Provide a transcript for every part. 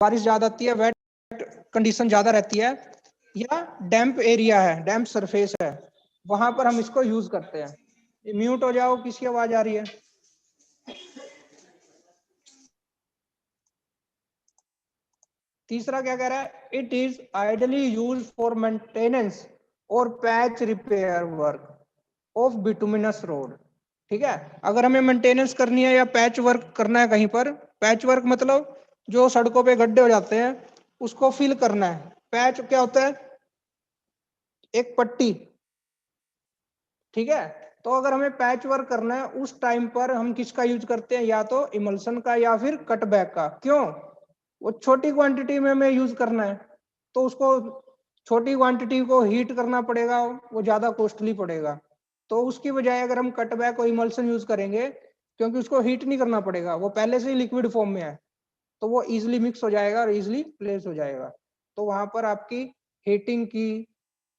बारिश ज्यादा आती है, वेट कंडीशन ज्यादा रहती है, या डैम्प एरिया है, डैम्प सरफेस है, वहां पर हम इसको यूज करते हैं। म्यूट हो जाओ, किसकी आवाज आ रही है? तीसरा क्या कह रहा है? It is ideally use for maintenance और patch repair work of bituminous road. ठीक है, अगर हमें मेंटेनेंस करनी है या पैच वर्क करना है कहीं पर, पैच वर्क मतलब जो सड़कों पे गड्ढे हो जाते हैं उसको फिल करना है। पैच क्या होता है? एक पट्टी। ठीक है, तो अगर हमें पैच वर्क करना है उस टाइम पर हम किसका यूज करते हैं? या तो इमल्सन का या फिर कटबैक का। क्यों? वो छोटी क्वांटिटी में हमें यूज करना है, तो उसको छोटी क्वांटिटी को हीट करना पड़ेगा, वो ज्यादा कॉस्टली पड़ेगा। तो उसकी बजाय अगर हम कटबैक और इमल्सन यूज करेंगे, क्योंकि उसको हीट नहीं करना पड़ेगा, वो पहले से ही लिक्विड फॉर्म में है, तो वो इजिली मिक्स हो जाएगा और इजिली प्लेस हो जाएगा, तो वहां पर आपकी हीटिंग की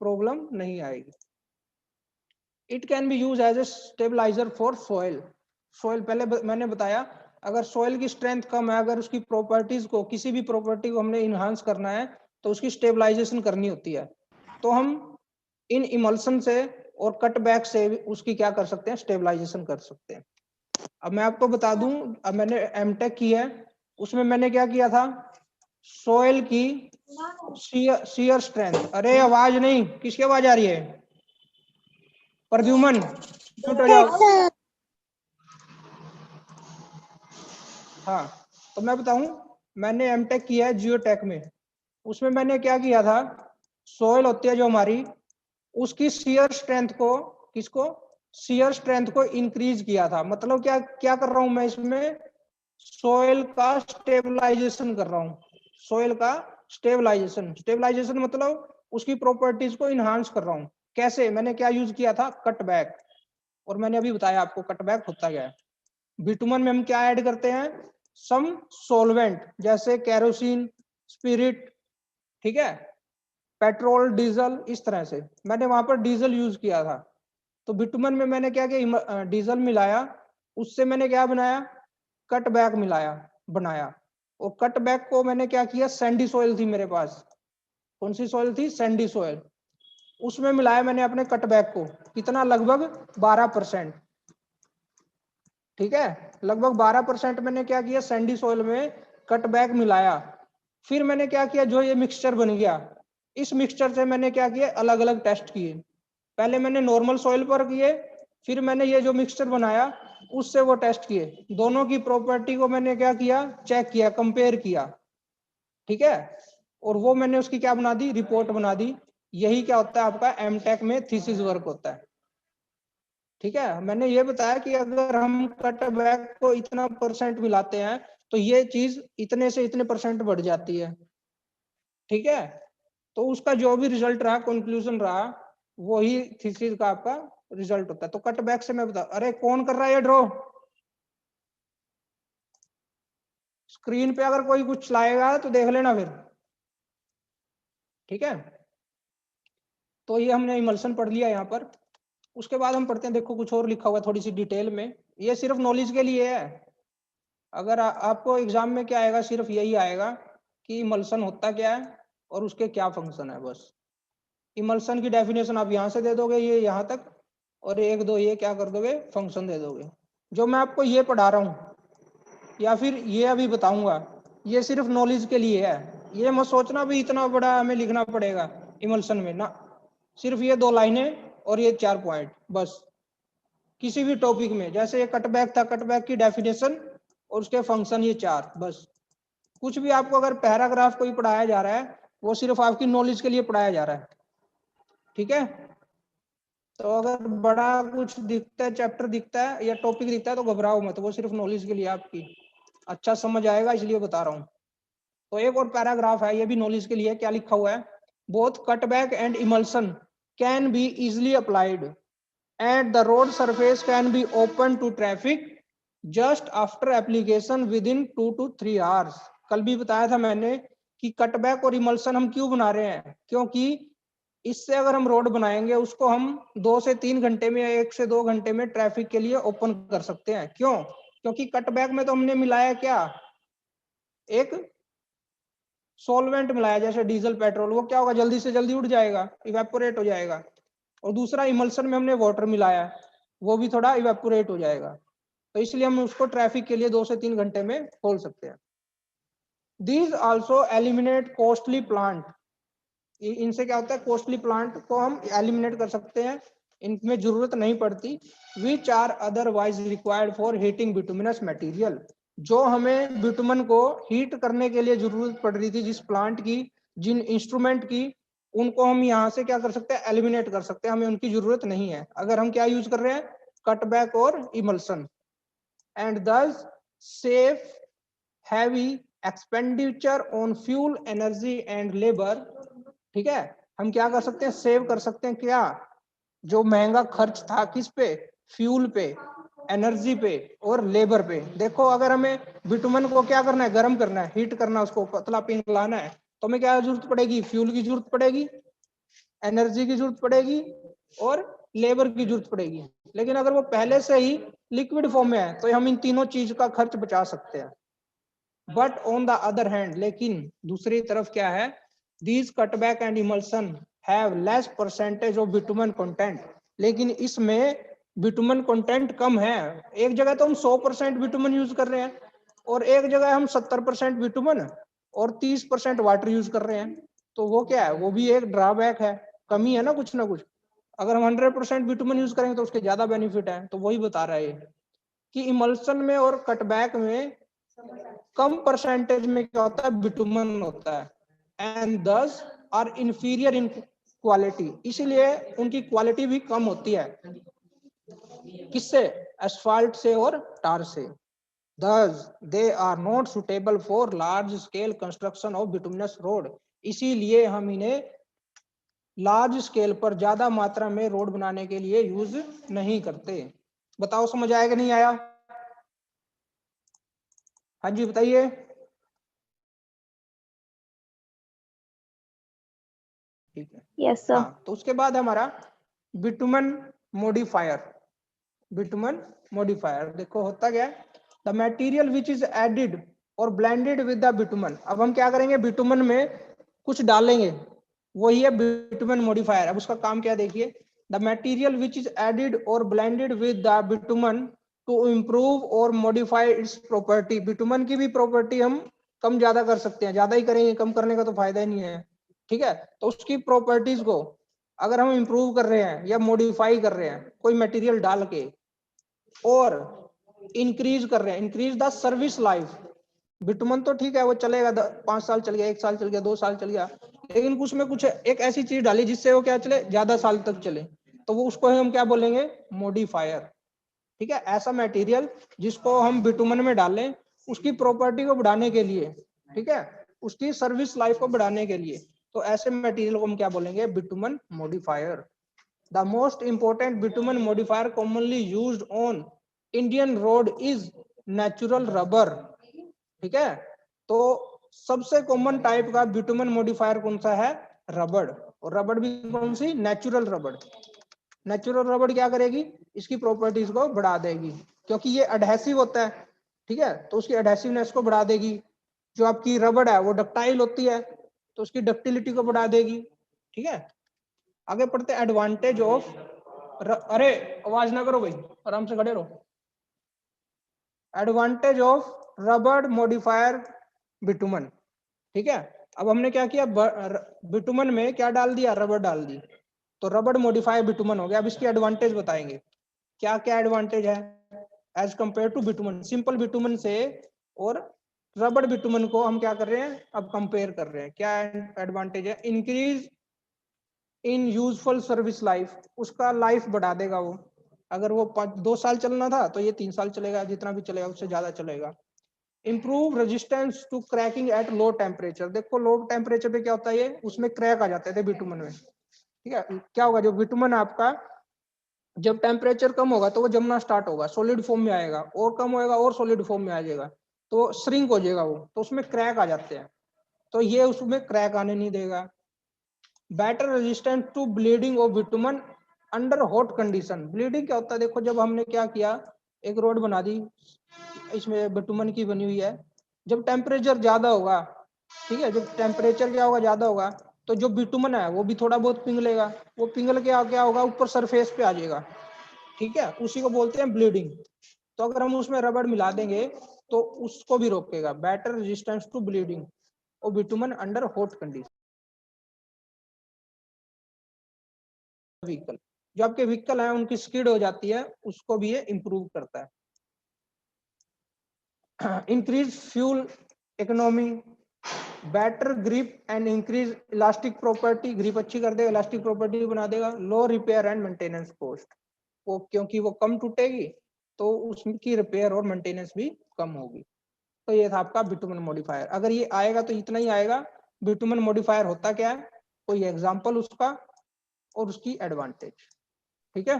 प्रॉब्लम नहीं आएगी। It can be use as a stabiliser for soil. Soil पहले मैंने बताया, अगर सोइल की स्ट्रेंथ कम है, अगर उसकी प्रॉपर्टीज को, किसी भी प्रॉपर्टी को हमने इनहांस करना है, तो उसकी स्टेबलाइजेशन करनी होती है, तो हम इन इमल्सन से और कटबैक से उसकी क्या कर सकते हैं? स्टेबलाइजेशन कर सकते हैं। अब मैं आपको बता दूं, अब मैंने एमटेक की है, उसमें मैंने क्या किया था? सोइल की शियर स्ट्रेंथ। अरे आवाज नहीं, किसकी आवाज आ रही है? प्रद्युमन, म्यूट हो जाओ। हाँ, तो मैं बताऊं, मैंने एमटेक किया है जियोटेक में, उसमें मैंने क्या किया था? सोइल होती है जो हमारी, उसकी शियर स्ट्रेंथ को, किसको? शियर स्ट्रेंथ को इंक्रीज किया था। मतलब क्या क्या कर रहा हूं मैं इसमें? सोइल का स्टेबलाइजेशन कर रहा हूं। सोइल का स्टेबलाइजेशन, स्टेबलाइजेशन मतलब उसकी प्रॉपर्टीज को इनहांस कर रहा हूं। कैसे? मैंने क्या यूज किया था? कटबैक। और मैंने अभी बताया आपको कटबैक होता क्या है। बिटुमन में हम क्या ऐड करते हैं? सम सोलवेंट, जैसे कैरोसिन, स्पिरिट, ठीक है, पेट्रोल, डीजल, इस तरह से। मैंने वहां पर डीजल यूज किया था, तो बिटुमन में मैंने क्या किया? डीजल मिलाया, उससे मैंने क्या बनाया? कटबैक मिलाया, बनाया। और कटबैक को मैंने क्या किया? सैंडी सॉइल थी मेरे पास। कौन सी सॉइल थी? Sandy soil. उसमें मिलाया मैंने अपने कटबैक को। कितना? लगभग 12%। ठीक है, लगभग 12% मैंने क्या किया? सैंडी सॉइल में कटबैक मिलाया। फिर मैंने क्या किया? जो ये मिक्सचर बन गया, इस मिक्सचर से मैंने क्या किया? अलग अलग टेस्ट किए। पहले मैंने नॉर्मल सॉइल पर किए, फिर मैंने ये जो मिक्सचर बनाया उससे वो टेस्ट किए। दोनों की प्रॉपर्टी को मैंने क्या किया? चेक किया, कंपेयर किया। ठीक है, और वो मैंने उसकी क्या बना दी? रिपोर्ट बना दी। यही क्या होता है आपका एमटेक में थीसिस वर्क होता है। ठीक है, मैंने ये बताया कि अगर हम कटबैक को इतना परसेंट मिलाते हैं तो ये चीज इतने से इतने परसेंट बढ़ जाती है। ठीक है, तो उसका जो भी रिजल्ट रहा, कंक्लूजन रहा, वही थीसिस का आपका रिजल्ट होता है। तो कटबैक से मैं बता, अरे कौन कर रहा है ये ड्रॉ? स्क्रीन पे अगर कोई कुछ लाएगा तो देख लेना फिर। ठीक है, तो ये हमने इमल्सन पढ़ लिया यहाँ पर। उसके बाद हम पढ़ते हैं, देखो कुछ और लिखा हुआ है थोड़ी सी डिटेल में, ये सिर्फ नॉलेज के लिए है। अगर आपको एग्जाम में क्या आएगा? सिर्फ यही आएगा कि इमल्सन होता क्या है और उसके क्या फंक्शन है, बस। इमल्सन की डेफिनेशन आप यहाँ से दे दोगे, ये यहाँ तक, और एक दो ये क्या कर दोगे? फंक्शन दे दोगे। जो मैं आपको ये पढ़ा रहा हूँ या फिर ये अभी बताऊंगा, ये सिर्फ नॉलेज के लिए है। ये मत सोचना भी इतना बड़ा हमें लिखना पड़ेगा इमल्सन में ना। सिर्फ ये 2 लाइनें और ये 4 पॉइंट, बस। किसी भी टॉपिक में, जैसे ये कटबैक था, कटबैक की डेफिनेशन और उसके फंक्शन, ये 4, बस। कुछ भी आपको अगर पैराग्राफ कोई पढ़ाया जा रहा है, वो सिर्फ आपकी नॉलेज के लिए पढ़ाया जा रहा है। ठीक है, तो अगर बड़ा कुछ दिखता है, चैप्टर दिखता है या टॉपिक दिखता है, तो घबराओ मत, वो सिर्फ नॉलेज के लिए आपकी। अच्छा समझ आएगा इसलिए बता रहा हूँ। तो एक और पैराग्राफ है, ये भी नॉलेज के लिए। क्या लिखा हुआ है? Both cutback and emulsion can be easily applied and the road surface can be open to traffic just after application within 2 to 3 hours. कल भी बताया था मैंने कि कटबैक और इमल्सन हम क्यों बना रहे हैं? क्योंकि इससे अगर हम रोड बनाएंगे, उसको हम 2 से 3 घंटे में या 1 से 2 घंटे में ट्रैफिक के लिए ओपन कर सकते हैं। क्यों? क्योंकि कटबैक में तो हमने मिलाया क्या? एक सॉल्वेंट मिलाया जैसे डीजल पेट्रोल, वो क्या होगा, जल्दी से जल्दी उड़ जाएगा, इवेपोरेट हो जाएगा। और दूसरा इमल्सन में हमने वाटर मिलाया, वो भी थोड़ा इवेपोरेट हो जाएगा। तो इसलिए हम उसको ट्रैफिक के लिए 2 से 3 घंटे में खोल सकते हैं। These also eliminate costly plant, इनसे क्या होता है, कॉस्टली प्लांट को हम एलिमिनेट कर सकते हैं, इनमें जरूरत नहीं पड़ती। Which are otherwise required for heating bituminous material, जो हमें बिटुमन को हीट करने के लिए जरूरत पड़ रही थी, जिस प्लांट की, जिन इंस्ट्रूमेंट की, उनको हम यहाँ से क्या कर सकते हैं, एलिमिनेट कर सकते हैं, हमें उनकी जरूरत नहीं है। अगर हम क्या यूज कर रहे हैं, कटबैक और इमल्सन। एंड दस safe heavy expenditure on fuel, energy and labour. ठीक है, हम क्या कर सकते हैं, सेव कर सकते हैं क्या, जो महंगा खर्च था किस पे, फ्यूल पे, एनर्जी पे और लेबर पे। देखो अगर हमें बिटुमन को क्या करना है, गर्म करना है, हीट करना है, उसको पतला पिघलाना है, तो हमें क्या जरूरत पड़ेगी, फ्यूल की जरूरत पड़ेगी, एनर्जी की जरूरत पड़ेगी और लेबर की जरूरत पड़ेगी। लेकिन अगर वो पहले से ही लिक्विड फॉर्म में है तो हम इन तीनों चीज का खर्च बचा सकते हैं। But on the other hand, लेकिन दूसरी तरफ क्या है, these cutback and emulsion have less percentage of bitumen content, लेकिन इसमें बिटुमन कंटेंट कम है। एक जगह तो हम 100% बिटुमन यूज कर रहे हैं और एक जगह हम 70% बिटुमन और 30% वाटर यूज कर रहे हैं। तो वो क्या है, वो भी एक ड्रॉबैक है, कमी है ना कुछ। अगर हम 100% बिटुमन यूज करेंगे तो उसके ज्यादा बेनिफिट है। तो वही बता रहा है कि इमल्सन में और कटबैक में कम परसेंटेज में क्या होता है, बिटुमन होता है, एंड दस आर इंफीरियर इन क्वालिटी, इसीलिए उनकी क्वालिटी भी कम होती है। किससे, एस्फाल्ट से और टार से। Thus, they are not suitable for large scale construction of bituminous road, इसीलिए हम इन्हें लार्ज स्केल पर ज्यादा मात्रा में रोड बनाने के लिए यूज नहीं करते। बताओ समझ आया कि नहीं आया? हाँ जी बताइए। ठीक है, यस सर। हाँ, तो उसके बाद हमारा बिटुमन मॉडिफायर। बिटुमन मॉडिफायर देखो होता क्या है, the material which is added और ब्लेंडेड विद द बिटुमन। अब हम क्या करेंगे, बिटुमन में कुछ डालेंगे, वही है बिटुमन मॉडिफायर। अब उसका काम क्या देखिए, the material which is added और blended with the bitumen to improve और मॉडिफाई इट्स प्रॉपर्टी। बिटुमन की भी प्रॉपर्टी हम कम ज्यादा कर सकते हैं, ज्यादा ही करेंगे, कम करने का तो फायदा ही नहीं है। ठीक है, तो उसकी प्रॉपर्टीज को अगर हम इंप्रूव कर रहे हैं या मॉडिफाई कर रहे हैं कोई मटेरियल डाल के, और इंक्रीज कर रहे हैं, increase the service life. Bitumen तो ठीक है वो चलेगा, 5 साल चल गया, 1 साल चल गया, 2 साल चल गया, लेकिन कुछ में कुछ एक ऐसी चीज डाली जिससे वो क्या चले, ज्यादा साल तक चले, तो वो उसको हम क्या बोलेंगे, मॉडिफायर। ठीक है, ऐसा मटेरियल जिसको हम बिटुमन में डालें उसकी प्रॉपर्टी को बढ़ाने के लिए, ठीक है, उसकी सर्विस लाइफ को बढ़ाने के लिए, तो ऐसे मटेरियल को हम क्या बोलेंगे, bitumen modifier. The most important bitumen modifier commonly used on Indian road is natural rubber. ठीक है, तो सबसे कॉमन टाइप का बिटुमन मॉडिफायर कौन सा है, रबड़। और रबड़ भी कौन सी, नेचुरल रबड़। नेचुरल रबड़ क्या करेगी, इसकी प्रॉपर्टीज को बढ़ा देगी, क्योंकि ये एडहेसिव होता है। ठीक है, तो उसकी एडहेसिवनेस को बढ़ा देगी। जो आपकी रबड़ है वो डक्टाइल होती है, तो उसकी डक्टिलिटी को बढ़ा देगी। ठीक है, आगे पढ़ते हैं एडवांटेज ऑफ अरे आवाज ना करो भाई, आराम से खड़े रहो। एडवांटेज ऑफ रबड़ मॉडिफायर बिटुमन। ठीक है, अब हमने क्या किया, बिटुमन में क्या डाल दिया, रबड़ डाल दी, तो रबड़ मॉडिफायर बिटुमन हो गया। अब इसकी एडवांटेज बताएंगे, क्या क्या एडवांटेज है as compare to bitumen, simple bitumen से और रबड़ बिटुमन को हम क्या कर रहे हैं, अब कंपेयर कर रहे हैं। क्या एडवांटेज है, increase in useful service life, उसका लाइफ बढ़ा देगा वो। अगर वो 2 साल चलना था तो ये 3 साल चलेगा, जितना भी चलेगा उससे ज्यादा चलेगा। Improve resistance to cracking at low temperature. देखो लो टेम्परेचर पे क्या होता है, ये उसमें क्रैक आ जाते थे बिटुमन में। ठीक है, क्या होगा, जो बिटुमन आपका जब टेम्परेचर कम होगा तो वो जमना स्टार्ट होगा, सॉलिड फॉर्म में आएगा, और कम होएगा और सॉलिड फॉर्म में आ जाएगा, तो श्रिंक हो जाएगा वो, तो उसमें क्रैक आ जाते हैं, तो ये उसमें क्रैक आने नहीं देगा। Better resistance to bleeding of bitumen under hot condition. Bleeding क्या होता है, देखो जब हमने क्या किया, एक रोड बना दी, इसमें बिटुमन की बनी हुई है, जब टेम्परेचर ज्यादा होगा ठीक है, जब टेम्परेचर क्या होगा, ज्यादा होगा, तो जो बिटुमन है वो भी थोड़ा बहुत पिघलेगा, वो पिघल के क्या होगा, ऊपर सरफेस पे आ जाएगा। ठीक है, उसी को बोलते हैं ब्लीडिंग। तो अगर हम उसमें रबड़ मिला देंगे तो उसको भी रोकेगा, बेटर रेजिस्टेंस टू ब्लीडिंग और bitumen under hot condition. Vehicle, जो आपके व्हीकल है उनकी स्किड हो जाती है, उसको भी ये इंप्रूव करता है। Increase fuel economy, better grip and increase elastic property, grip अच्छी कर देगा, इलास्टिक प्रॉपर्टी बना देगा। लो रिपेयर एंड मेंटेनेंस कॉस्ट, वो क्योंकि वो कम टूटेगी तो उसकी रिपेयर और मेंटेनेंस भी कम होगी। तो ये था आपका बिटुमन मॉडिफायर। अगर ये आएगा तो इतना ही आएगा, बिटुमन मॉडिफायर होता क्या है, कोई एग्जांपल उसका और उसकी एडवांटेज। ठीक है,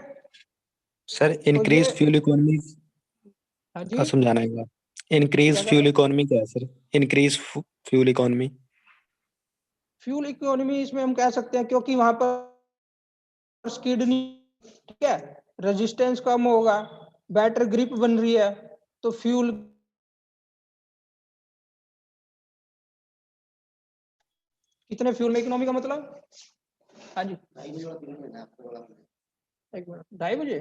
सर तो ये, इंक्रीज फ्यूल इकोनॉमी हाँ का जी, समझाना है। क्या इंक्रीज कह रहे फ्यूल हैं? इकोनॉमी क्या है sir? Increase fuel economy. Fuel economy इसमें हम कह सकते हैं क्योंकि वहां पर स्किड नहीं, ठीक है, रेजिस्टेंस कम होगा, बेटर ग्रिप बन रही है, तो फ्यूल, कितने फ्यूल में इकोनॉमी का मतलब? हाँ जी, 1 मिनट, 2.5 बजे।